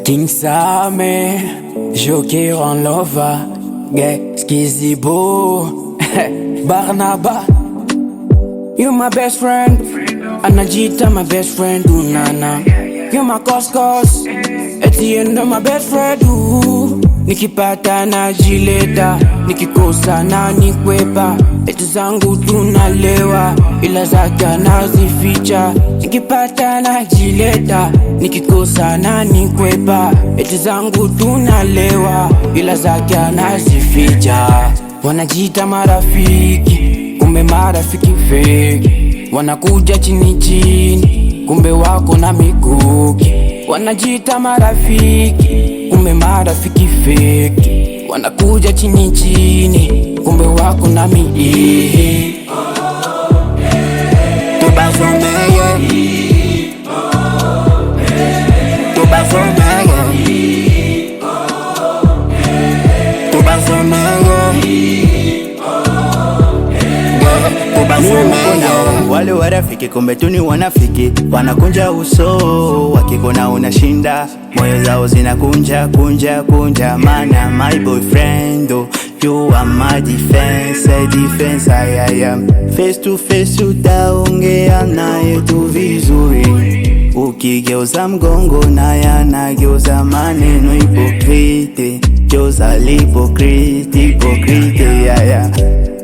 King Same, Joker en lova, Skizibo, Barnaba. You my best friend, Anajita my best friend, Nana. You my cos, Etienne my best friend, nikipata najileta, nikikosa na nikwepa. Eti zangu tunalewa, ila zake anazificha. Nikipata najileta, nikikosa na nikwepa. Eti zangu tunalewa, ila zake anazificha. Wanajiita marafiki, kumbe marafiki fake. Wanakuja chini chini, kumbe wako na mikuki. Wanajiita marafiki, kumbe marafiki fake. Wanakuja chini chini, kumbe wako na mikuki. Tubazomeye, tubazomeye, wale warafiki kumbe tu ni wanafiki, wanakunja uso wakikona unashinda, moyo zao zinakunja kunja kunja. Mana my boyfriend, oh, you are my defense, I am face to face, utaongea naye tu vizuri. Ukigeuza mgongo naye anageuza maneno. Hipokrite, geuza lipokrite,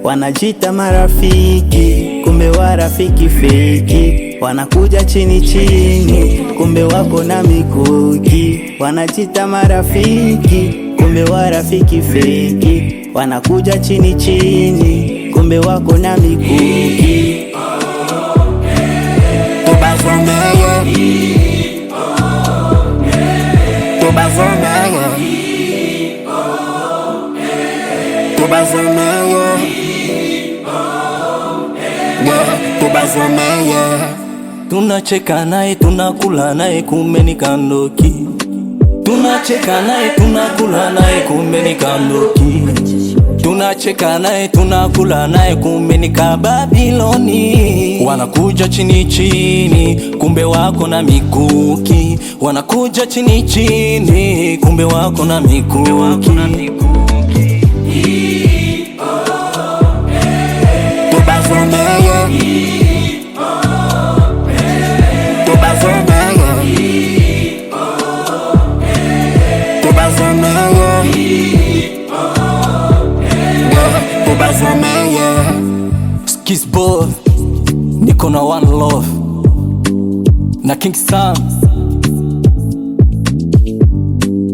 Wanajita marafiki, kumbe warafiki feki. Wanakuja chini chini, kumbe wako na mikuki. Wanajita marafiki, kumbe warafiki feki. Wanakuja chini chini, kumbe wako na mikuki. Tubazomeye, tubazomeye, tubazomeye, tubazomeye. Tunacheka naye, tunakula naye, kumbe ni kandoki. Tunacheka naye, tunakula naye, kumbe ni kandoki. Tunacheka naye, tunakula naye, kumbe ni kababiloni. Wanakuja chini chini, kumbe wako na mikuki. Wanakuja chini chini, kumbe wako na mikuki. Tubazomeye, tubazomeye, tubazomeye. Skizbo, niko na one love na King Sam.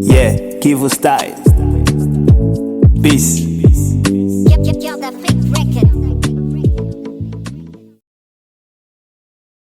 Yeah, Kivu style. Peace.